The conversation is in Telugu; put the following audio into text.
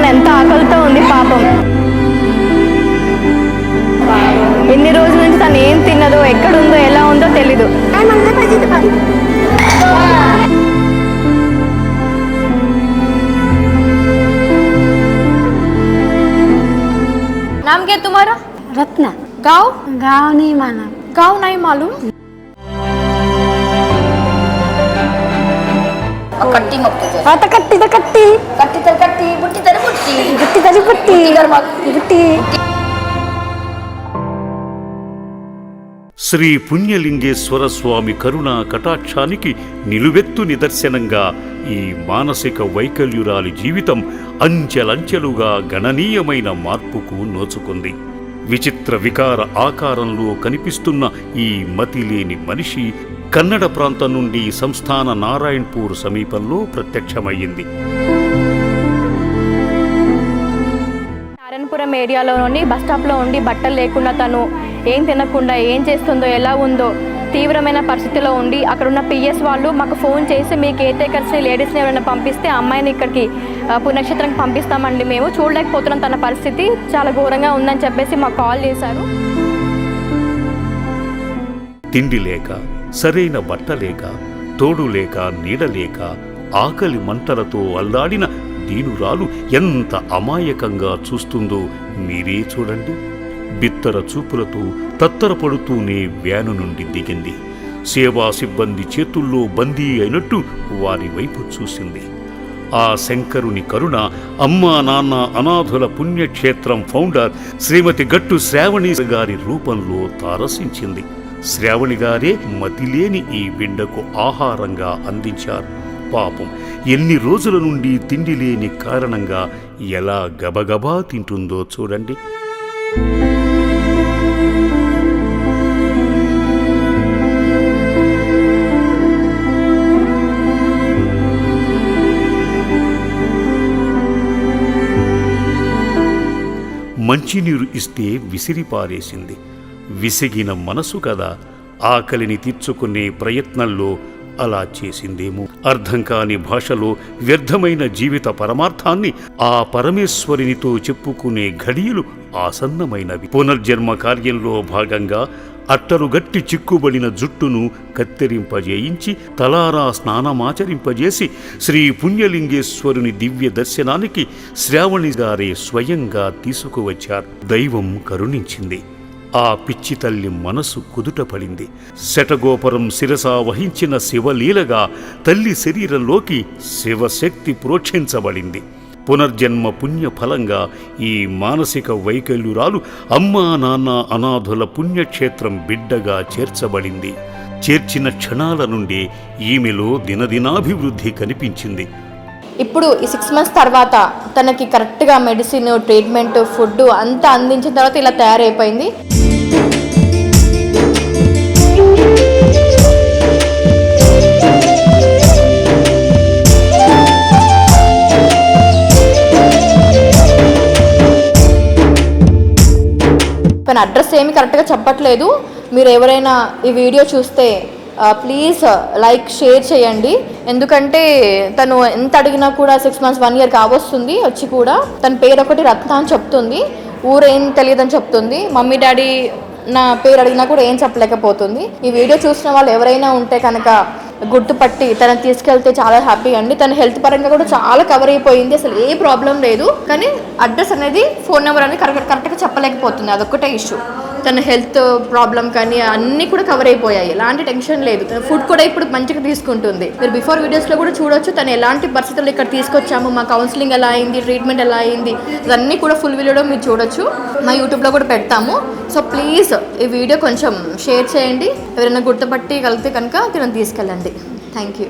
ఎంత ఆకలితో ఉంది పాపం. ఎన్ని రోజుల నుంచి తను ఏం తిన్నదో, ఎక్కడుందో, ఎలా ఉందో తెలీదు. नाम क्या है तुम्हारा? रत्ना। गाँव? गाँव नहीं मालूम। गाँव नहीं मालूम? कट्टी मक्के आता कट्टी तर कट्टी कट्टी तर कट्टी बुट्टी तर बुट्टी बुट्टी तरी बुट्टी बुट्टी శ్రీ పుణ్యలింగేశ్వర స్వామి కరుణా కటాక్షానికి నిలువెత్తు నిదర్శనంగా ఈ మానసిక వైకల్యురాలి జీవితం అంచెలంచెలుగా గణనీయమైన మార్పుకు నోచుకుంది. విచిత్ర వికార ఆకారంలో కనిపిస్తున్న ఈ మతిలేని మనిషి కన్నడ ప్రాంతం నుండి సంస్థాన నారాయణపూర్ సమీపంలో ప్రత్యక్షమయ్యింది. నారాయణపురం ఏరియాలోని బస్టాప్లో ఉండి బట్టలు లేకుండా తను ఏం తినకుండా ఏం చేస్తుందో, ఎలా ఉందో తీవ్రమైన పరిస్థితిలో ఉండి అక్కడున్న పిఎస్ వాళ్ళు మాకు ఫోన్ చేసి మీకు ఏ టేకర్స్ని లేడీస్ని ఎవరైనా పంపిస్తే అమ్మాయిని ఇక్కడికి పుణ్యక్షేత్రానికి పంపిస్తామండి, మేము చూడలేకపోతున్నాం, తన పరిస్థితి చాలా ఘోరంగా ఉందని చెప్పేసి మాకు కాల్ చేశారు. తిండి లేక, సరైన బట్ట లేక, తోడు లేక, నీడ లేక, ఆకలి మంటలతో అల్లాడిన దీనురాలు ఎంత అమాయకంగా చూస్తుందో మీరే చూడండి. బిత్తర చూపులతో తత్తరపడుతూనే వ్యాను నుండి దిగింది. సేవా సిబ్బంది చేతుల్లో బందీ అయినట్టు వారి వైపు చూసింది. ఆ శంకరుని కరుణ అమ్మా నాన్న అనాథుల పుణ్యక్షేత్రం ఫౌండర్ శ్రీమతి గట్టు శ్రావణి గారి రూపంలో తారసించింది. శ్రావణి గారే మతిలేని ఈ బిడ్డకు ఆహారంగా అందించారు. పాపం ఎన్ని రోజుల నుండి తిండి లేని కారణంగా ఎలా గబగబా తింటుందో చూడండి. మంచినీరు ఇస్తే విసిరిపారేసింది. విసిగిన మనసు కదా ఆకలిని తీర్చుకునే ప్రయత్నంలో అలా చేసిందేమో. అర్థం కాని భాషలో వ్యర్థమైన జీవిత పరమార్థాన్ని ఆ పరమేశ్వరునితో చెప్పుకునే ఘడియలు ఆసన్నమైనవి. పునర్జన్మ కార్యంలో భాగంగా అట్టరుగట్టి చిక్కుబడిన జుట్టును కత్తిరింపజేయించి తలారా స్నానమాచరింపజేసి శ్రీ పుణ్యలింగేశ్వరుని దివ్య దర్శనానికి శ్రావణి గారే స్వయంగా తీసుకువచ్చారు. దైవం కరుణించింది. ఆ పిచ్చి తల్లి మనసు కుదుటపడింది. శటగోపురం శిరసా వహించిన శివలీలగా తల్లి శరీరంలోకి శివశక్తి ప్రోక్షించబడింది. పునర్జన్మ పుణ్యఫలంగా ఈ మానసిక వైకల్యురాలు అమ్మా నాన్న అనాథుల పుణ్యక్షేత్రం బిడ్డగా చేర్చబడింది. చేర్చిన క్షణాల నుండి ఈమెలో దినదినాభివృద్ధి కనిపించింది. ఇప్పుడు ఈ 6 months తర్వాత తనకి కరెక్ట్గా మెడిసిన్, ట్రీట్మెంట్, ఫుడ్ అంతా అందించిన తర్వాత ఇలా తయారైపోయింది. తన అడ్రస్ ఏమి కరెక్ట్గా చెప్పట్లేదు. మీరు ఎవరైనా ఈ వీడియో చూస్తే ప్లీజ్ లైక్, షేర్ చేయండి. ఎందుకంటే తను ఎంత అడిగినా కూడా 6 months 1 year కావస్తుంది వచ్చి కూడా. తన పేరు ఒకటి రత్న అని చెప్తుంది, ఊరేం తెలియదని చెప్తుంది. మమ్మీ డాడీ నా పేరు అడిగినా కూడా ఏం చెప్పలేకపోతుంది. ఈ వీడియో చూసిన వాళ్ళు ఎవరైనా ఉంటే కనుక గుర్తుపట్టి తనని తీసుకెళ్తే చాలా హ్యాపీ అండి. తన హెల్త్ పరంగా కూడా చాలా కవర్ అయిపోయింది, అసలు ఏ ప్రాబ్లం లేదు. కానీ అడ్రస్ అనేది, ఫోన్ నెంబర్ అనేది కరెక్ట్గా చెప్పలేకపోతుంది, అదొక్కటే ఇష్యూ. తన హెల్త్ ప్రాబ్లం కానీ అన్నీ కూడా కవర్ అయిపోయాయి, ఎలాంటి టెన్షన్ లేదు. ఫుడ్ కూడా ఇప్పుడు మంచిగా తీసుకుంటుంది. మీరు బిఫోర్ వీడియోస్లో కూడా చూడొచ్చు తను ఎలాంటి పరిస్థితుల్లో ఇక్కడ తీసుకొచ్చాము, మా కౌన్సిలింగ్ ఎలా అయింది, ట్రీట్మెంట్ ఎలా అయింది, ఇవన్నీ కూడా ఫుల్ వీడియో మీరు చూడొచ్చు. మా యూట్యూబ్లో కూడా పెడతాము. సో ప్లీజ్ ఈ వీడియో కొంచెం షేర్ చేయండి. ఎవరైనా గుర్తుపట్టి కలిగితే కనుక తనని తీసుకెళ్ళండి. Thank you.